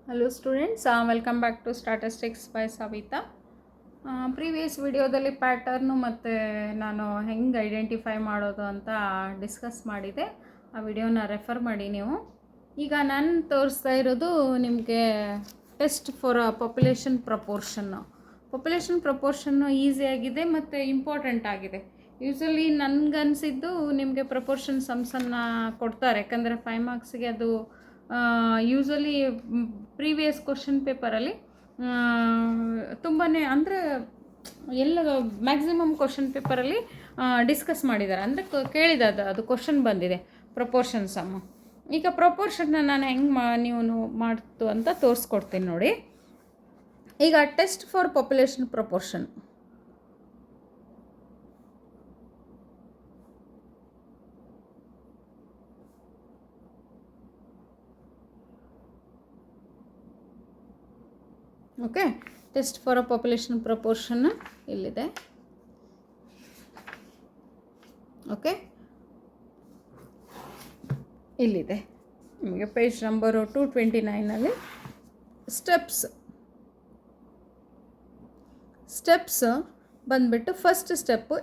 Hello students, welcome back to Statistics by Savita. Previous ವಿಡಿಯೋದಲ್ಲಿ pattern ಮತ್ತು ನಾನು ಹೆಂಗೆ ಐಡೆಂಟಿಫೈ ಮಾಡೋದು ಅಂತ ಡಿಸ್ಕಸ್ ಮಾಡಿದೆ. ಆ ವಿಡಿಯೋನ ರೆಫರ್ ಮಾಡಿ ನೀವು. ಈಗ ನಾನು ತೋರಿಸ್ತಾ ಇರೋದು ನಿಮಗೆ ಟೆಸ್ಟ್ ಫಾರ್ ಪಾಪ್ಯುಲೇಷನ್ ಪ್ರಪೋರ್ಷನ್ನು ಈಸಿಯಾಗಿದೆ ಮತ್ತು ಇಂಪಾರ್ಟೆಂಟ್ ಆಗಿದೆ. ಯೂಶ್ವಲಿ ನನಗನ್ಸಿದ್ದು ನಿಮಗೆ ಪ್ರಪೋರ್ಷನ್ ಸಮ್ಸನ್ನು ಕೊಡ್ತಾರೆ, ಯಾಕಂದರೆ 5 ಮಾರ್ಕ್ಸಿಗೆ ಅದು ಯೂಶ್ವಲಿ ಪ್ರೀವಿಯಸ್ ಕ್ವಶನ್ ಪೇಪರಲ್ಲಿ ತುಂಬಾ ಅಂದರೆ ಎಲ್ಲ ಮ್ಯಾಕ್ಸಿಮಮ್ ಕ್ವಶನ್ ಪೇಪರಲ್ಲಿ ಡಿಸ್ಕಸ್ ಮಾಡಿದ್ದಾರೆ, ಅಂದರೆ ಕೇಳಿದ ಅದು ಕ್ವಶನ್ ಬಂದಿದೆ ಪ್ರಪೋರ್ಷನ್ ಸಮ್ಮು. ಈಗ ಪ್ರಪೋರ್ಷನ್ನ ನಾನು ಹೆಂಗೆ ನೀವು ಮಾಡ್ತು ಅಂತ ತೋರಿಸ್ಕೊಡ್ತೀನಿ ನೋಡಿ. ಈಗ test for population proportion. Okay, test for a population proportion ಇಲ್ಲಿದೆ. ಓಕೆ, ಇಲ್ಲಿದೆ ನಿಮಗೆ ಪೇಜ್ ನಂಬರು 229 ಸ್ಟೆಪ್ಸ್ ಬಂದುಬಿಟ್ಟು first step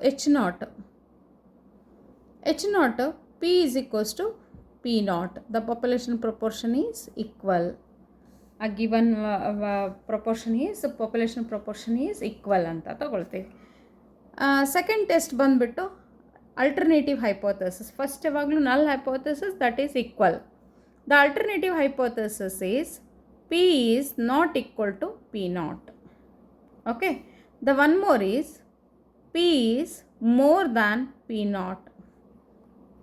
H0. P is equals to P0. The population proportion is equal. A given population proportion is equal ಅಂತ ತಗೊಳ್ತೀವಿ. Second test ಬಂದುಬಿಟ್ಟು alternative hypothesis. First ಯಾವಾಗಲೂ ನಲ್ hypothesis, that is equal. The alternative hypothesis is P is not equal to P0. Okay, the one more is P is more than P0.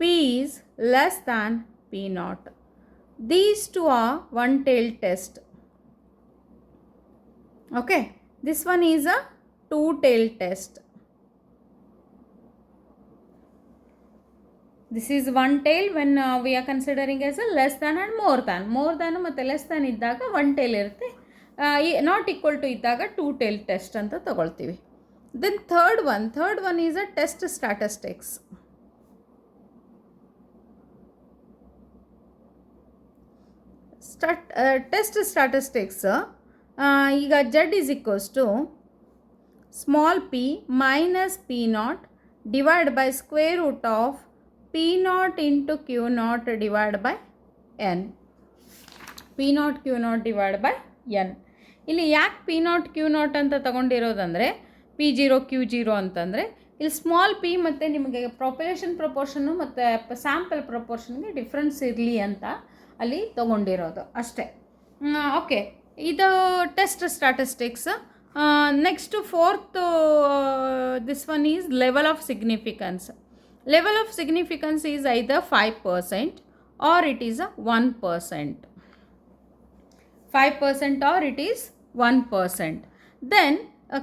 P is less than P0. These two are one-tailed test. Okay, this one is a two-tailed test. This is one tail when we are considering as a less than and more than. More than ಮತ್ತು less than ಇದ್ದಾಗ one tail ಇರುತ್ತೆ, not equal to ಇದ್ದಾಗ two tail test ಅಂತ ತಗೊಳ್ತೀವಿ. Then third one is a test statistics. Test statistics. ಈಗ Z is equals to small p minus P0 divided by square root of P0 into Q0 divided by n. P0 Q0 divided by n. ಇಲ್ಲಿ ಯಾಕೆ P0 Q0 ಅಂತ ತಗೊಂಡಿರೋದಂದರೆ P0 Q0 ಅಂತಂದರೆ ಇಲ್ಲಿ small P ಮತ್ತು ನಿಮಗೆ population ಪ್ರಪೋರ್ಷನ್ನು ಮತ್ತು sample ಪ್ರಪೋರ್ಷನ್ಗೆ difference ಇರಲಿ ಅಂತ ಅಲ್ಲಿ ತೊಗೊಂಡಿರೋದು ಅಷ್ಟೇ. ಓಕೆ, ಇದು test statistics. Next fourth, this one is level of significance. Level of significance is either 5% or it is 1%. 5% or it is 1%. Then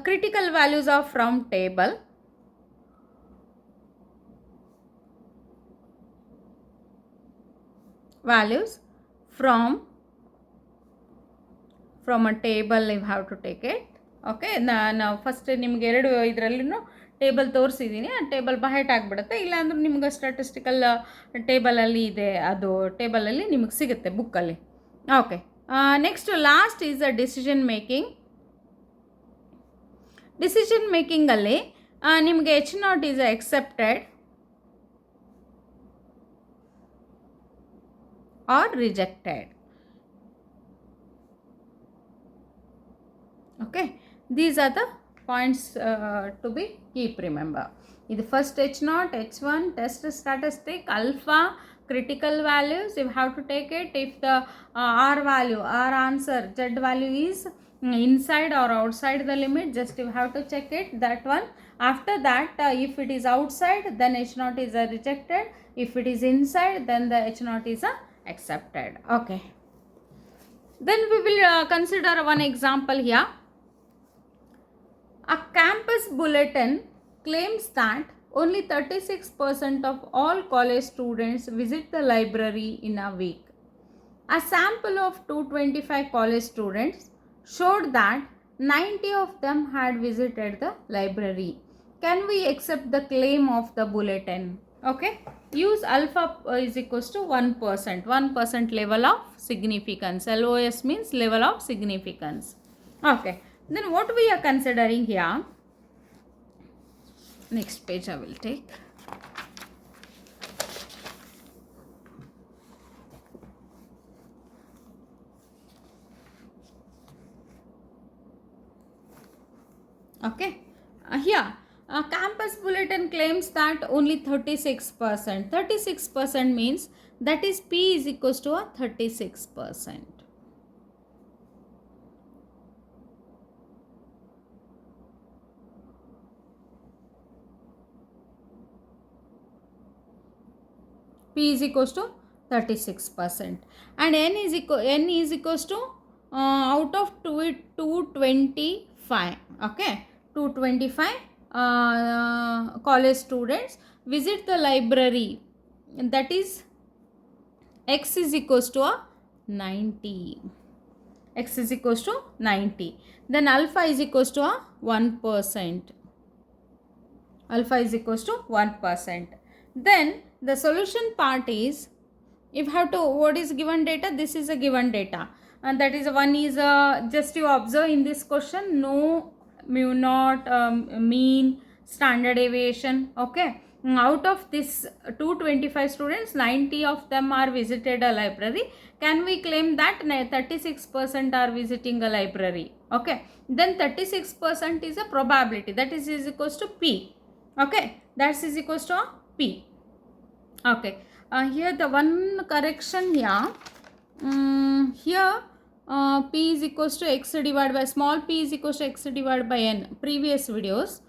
critical values are from table. Values from a table you have to take it. Okay, ನಾನು first ನಿಮ್ಗೆ ಎರಡು ಇದರಲ್ಲೂ table ತೋರಿಸಿದ್ದೀನಿ. ಆ table ಬಹೆಟ್ ಆಗಿಬಿಡುತ್ತೆ, ಇಲ್ಲಾಂದ್ರೆ ನಿಮ್ಗೆ statistical ಟೇಬಲಲ್ಲಿ ಇದೆ, ಅದು ಟೇಬಲಲ್ಲಿ ನಿಮಗೆ ಸಿಗುತ್ತೆ ಬುಕ್ಕಲ್ಲಿ. Okay, next last is a decision ಮೇಕಿಂಗಲ್ಲಿ ನಿಮಗೆ H0 is accepted or rejected. Okay, these are the points to be keep remember. This first H0, H1, test statistic, alpha, critical values you have to take it. If the R value, R answer, Z value is inside or outside the limit, just you have to check it, that one. After that, if it is outside, then H0 is rejected. If it is inside, then the H0 is accepted. Okay, then we will consider one example here. A campus bulletin claims that only 36% of all college students visit the library in a week. A sample of 225 college students showed that 90 of them had visited the library. Can we accept the claim of the bulletin? Okay, use alpha is equals to 1% level of significance. LOS means level of significance. Okay, then what we are considering here, next page I will take. Okay, here campus bulletin claims that only 36%. 36% means that is P is equals to a 36%. P is equals to 36% and N is equals to out of 225. Okay, 225 college students visit the library, that is X is equals to a 90. X is equals to 90. Then alpha is equals to a 1%. Alpha is equals to 1%. Then the solution part is, if have to, what is given data, this is a given data, and that is one is just you observe in this question, no mu naught, mean, standard deviation. Okay, out of this 225 students, 90 of them are visited a library. Can we claim that 36% are visiting a library? Okay, then 36% is a probability, that is equals to P. Okay, that is equals to a P. Okay, here the one correction here, here P is equals to X divided by, small p is equals to X divided by N. Previous videos,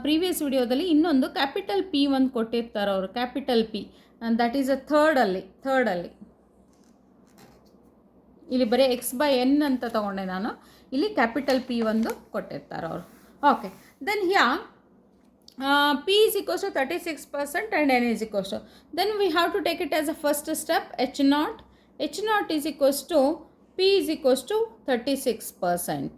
previous ವಿಡಿಯೋದಲ್ಲಿ ಇನ್ನೊಂದು capital P ಒಂದು ಕೊಟ್ಟಿರ್ತಾರೆ ಅವರು, capital P, that is a ಥರ್ಡಲ್ಲಿ ಇಲ್ಲಿ ಬರೀ X by N ಅಂತ ತಗೊಂಡೆ ನಾನು, ಇಲ್ಲಿ ಕ್ಯಾಪಿಟಲ್ ಪಿ ಒಂದು ಕೊಟ್ಟಿರ್ತಾರೆ ಅವರು. Okay, then here P is equals to 36% and N is equals to, then we have to take it as a first step, H naught is equals to P is equals to 36%.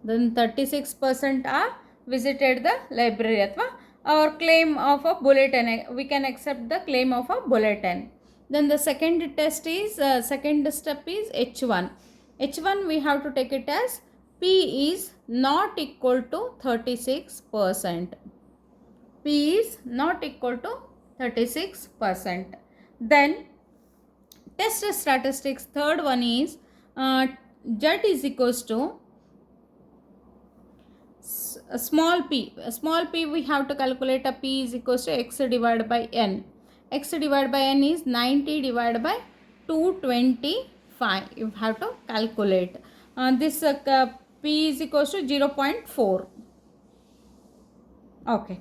Then 36% are visited the library, athwa our claim of a bulletin, we can accept the claim of a bulletin. Then the second test is, second step is H1. H1 we have to take it as P is not equal to 36%. P is not equal to 36%. Then test statistics, third one is Z is equals to small p. Small p we have to calculate a P is equals to X divided by N. X divided by N is 90 divided by 225. You have to calculate. This P is equals to 0.4. Okay.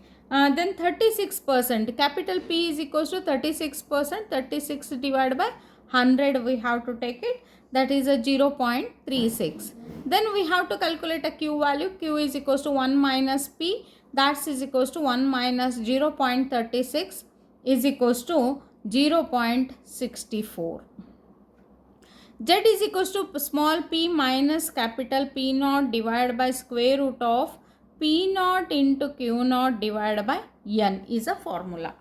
Then 36%. Capital P is equals to 36%. 36 divided by 100 we have to take it. That is a 0.36. Then we have to calculate a Q value. Q is equals to 1 minus P. That is equals to 1 minus 0.36 is equals to 0.64. Z is equals to small p minus capital P naught divided by square root of P naught into Q naught divided by N is a formula.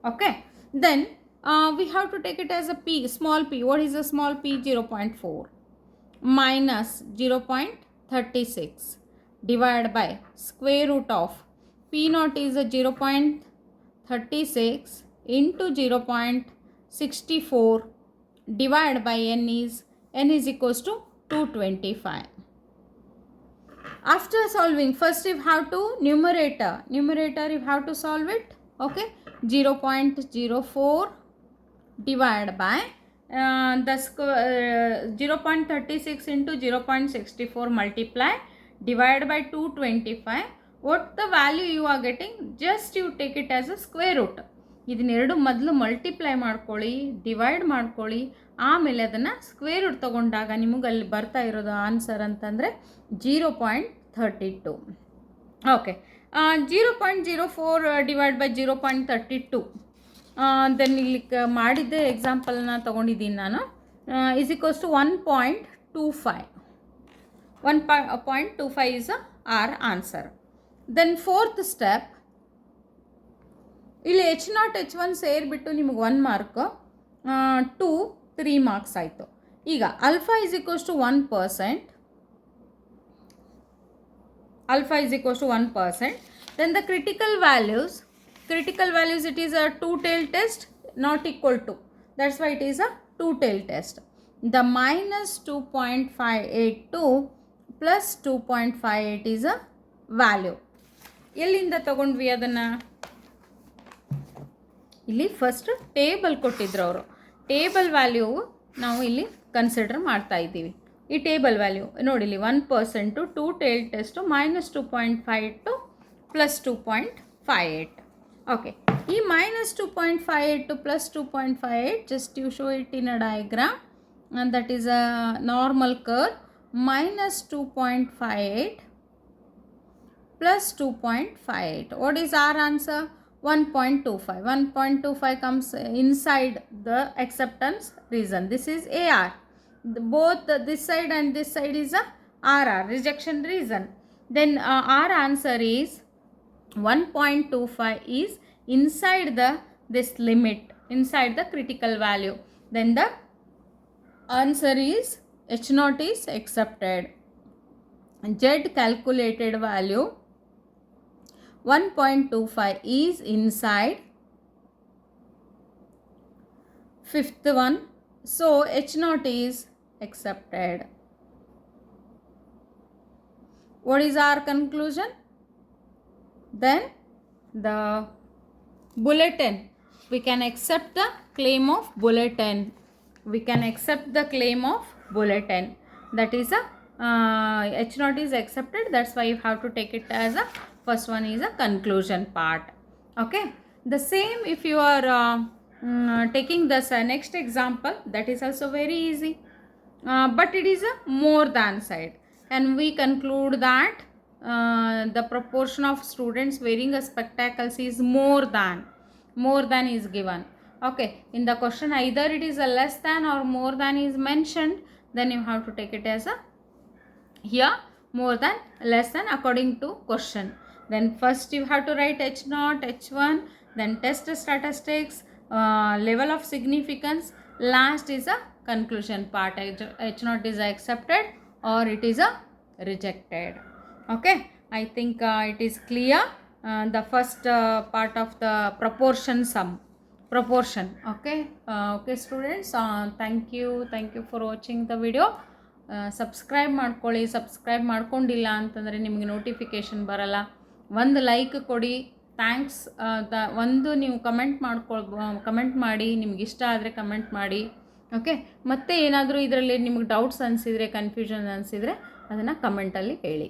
Okay, then we have to take it as a P, small p. What is a small p? 0.4 minus 0.36 divided by square root of P naught is a 0.36 into 0.64 divided by N is equals to 225. After solving, first you have to numerator you have to solve it. Okay, 0.04 divided by 0.36 into 0.64 multiply divided by 225. What the value you are getting, just you take it as a square root. ಇದನ್ನೆರಡು ಮೊದಲು multiply ಮಾಡ್ಕೊಳ್ಳಿ, divide ಮಾಡ್ಕೊಳ್ಳಿ, ಆಮೇಲೆ ಅದನ್ನು square root ತೊಗೊಂಡಾಗ ನಿಮಗೆ ಅಲ್ಲಿ ಬರ್ತಾ ಇರೋದು ಆನ್ಸರ್ ಅಂತಂದರೆ 0.32. Okay, 0.04 divide by 0.32. ದೆನ್ ಇಲ್ಲಿ ಮಾಡಿದ್ದೆ ಎಕ್ಸಾಂಪಲ್ನ ತೊಗೊಂಡಿದ್ದೀನಿ ನಾನು. Is equals to 1.25. 1.25 is our answer. Then fourth step, ಇಲ್ಲಿ H0 H1 ಸೇರಿಬಿಟ್ಟು ನಿಮಗೆ 1 ಮಾರ್ಕ್ 2 3 ಮಾರ್ಕ್ಸ್ ಆಯಿತು. ಈಗ alpha is equals to 1%. Alpha is equals to 1%. Then the critical values it is a two-tailed test, not equal to. That's why it is a two-tailed test. The minus 2.582 plus 2.58 is a value. ಎಲ್ಲಿಂದ ತಗೊಂಡ್ವಿ ಅದನ್ನು? ಇಲ್ಲಿ first table ಕೊಟ್ಟಿದ್ರು ಅವರು. Table value ನಾವು ಇಲ್ಲಿ consider ಮಾಡ್ತಾ ಇದ್ದೀವಿ. ಈ ಟೇಬಲ್ ವ್ಯಾಲ್ಯೂ ನೋಡಿ ಇಲ್ಲಿ 1% two tail test minus 2.52 plus 2.58. Okay, ಈ minus 2.58 plus 2.58 just you show it in a diagram and that is a normal curve. Minus 2.58 plus 2.58. What is our answer? 1.25. 1.25 comes inside the acceptance region. This is AR. Both this side and this side is a RR, rejection region. Then our answer is 1.25 is inside this limit, inside the critical value. Then the answer is H0 is accepted. Z calculated value 1.25 is inside fifth one, so H0 is accepted. What is our conclusion? Then the bulletin, we can accept the claim of bulletin. We can accept the claim of bulletin. That is a H0 is accepted. That's why you have to take it as a first one is a conclusion part. Okay, the same if you are taking this next example, that is also very easy, but it is a more than side, and we conclude that the proportion of students wearing a spectacles is more than is given. Okay, in the question either it is a less than or more than is mentioned, then you have to take it as a here more than less than according to question. Then first you have to write H0 H1, then test statistics, level of significance, last is a conclusion part. H0 is accepted or it is a rejected. Okay, I think it is clear. The first part of the proportion. Okay, students, thank you for watching the video. Subscribe ಮಾಡ್ಕೊಳ್ಳಿ. Subscribe ಮಾಡ್ಕೊಂಡಿಲ್ಲ ಅಂತಂದರೆ ನಿಮಗೆ notification ಬರಲ್ಲ. ಒಂದು like ಕೊಡಿ, thanks. ಒಂದು ನೀವು comment ಮಾಡಿ, ನಿಮ್ಗೆ ಇಷ್ಟ ಆದರೆ ಕಮೆಂಟ್ ಮಾಡಿ. ಓಕೆ, ಮತ್ತೆ ಏನಾದರೂ ಇದರಲ್ಲಿ ನಿಮಗೆ ಡೌಟ್ಸ್ ಅನಿಸಿದರೆ, ಕನ್ಫ್ಯೂಷನ್ ಅನಿಸಿದರೆ ಅದನ್ನು ಕಮೆಂಟಲ್ಲಿ ಹೇಳಿ.